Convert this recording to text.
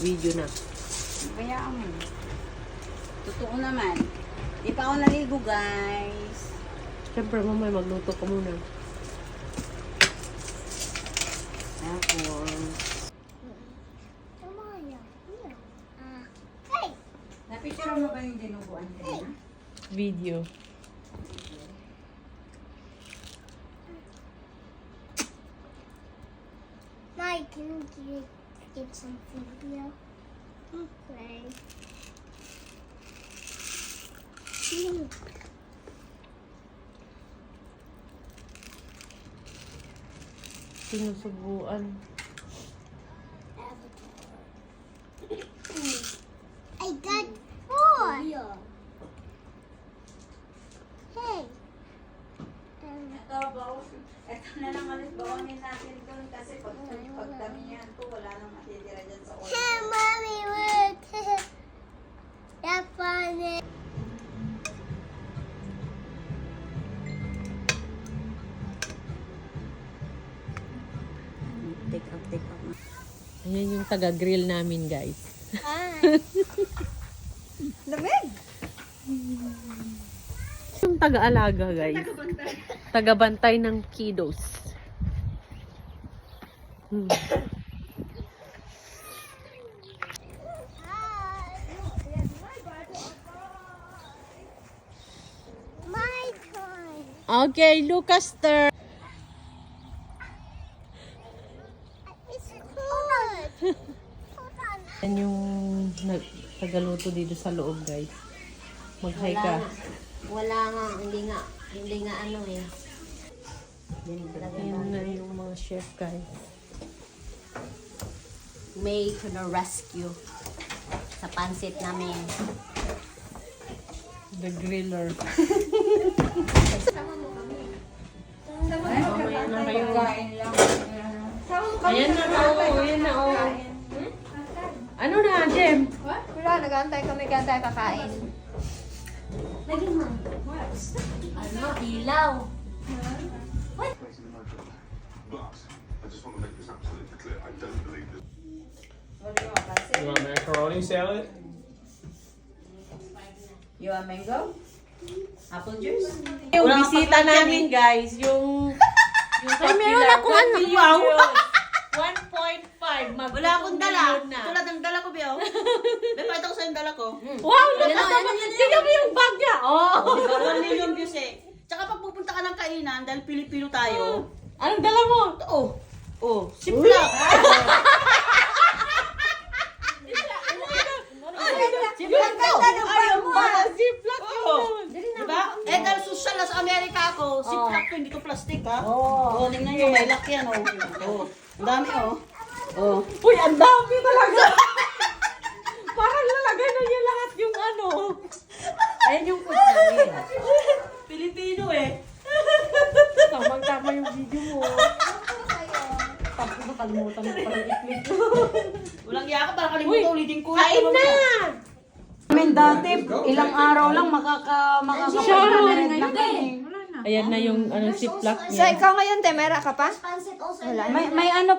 Video na. Kaya mo. Totoo naman. Di pa ako naligo, guys. Siyempre, mamay, magluto ka muna. Tapos, napicture mo ba yung dinuguan kanina? Video. Mike, can you get some video? Okay. Sinusubuan. I got four. Hey. Ito na lang ulit bawangin natin doon kasi pagdamihan ko, wala nang matitira dyan sa oil. Hey, mommy, look. That's funny. Take out. Ayan yung taga-grill namin, guys. Hi. Lamig! Yung taga-alaga, guys. Taga-bantay ng kiddos. My turn. Okay, Lucas turn. It's good. Hold on. Yan yung tagaluto dito sa loob, guys. Mag-hi ka. Wala nga, hindi nga ano eh. Yan na yung mga chef, guys. May to the rescue sa pansit namin. The griller. Ayan na kayo. Ayan na, oh. Ayan na, oh. Ano na, Jem? Wala, nag-aantay kami kaya tayo kakain. Ano, ilaw. But I just want to make this absolutely clear. I don't believe this. You want macaroni salad? You want mango? Apple juice? Yung bisita namin, guys, yung Ay, meron akong ano. Wow! 1.5. Wala akong dala. Tulad ng dala ko, Biyo. May pakita ko sa yung dala ko. Wow! Tingnan mo yung bag niya! Oh! 1 million views eh. Tsaka pag pupunta ka ng kainan, dahil Pilipino tayo, Anong dala mo? Ziploc. Ziploc to. Ayaw mo. Ziploc yun! Diba? Eh, dahil social na sa Amerika ako, Ziploc to, hindi to plastic, ha? Oo. Tingnan nyo, may lock yan, oh. Ang dami, oh. Uy, ang dami talaga! Parang lalagay na niya lahat yung ano. Ayan yung food namin. Pilipino eh. Tamang-tama yung video mo. Tapos nakalimutan mo parang i-click. Walang iya ka, parang kalimutan ulitin ko. Kain na! Amin dati, ilang araw lang makakapag-red na kami. Ayan na yung ano, ziploc So, niya. ikaw ngayon, Temera ka pa? Pansit also. May ano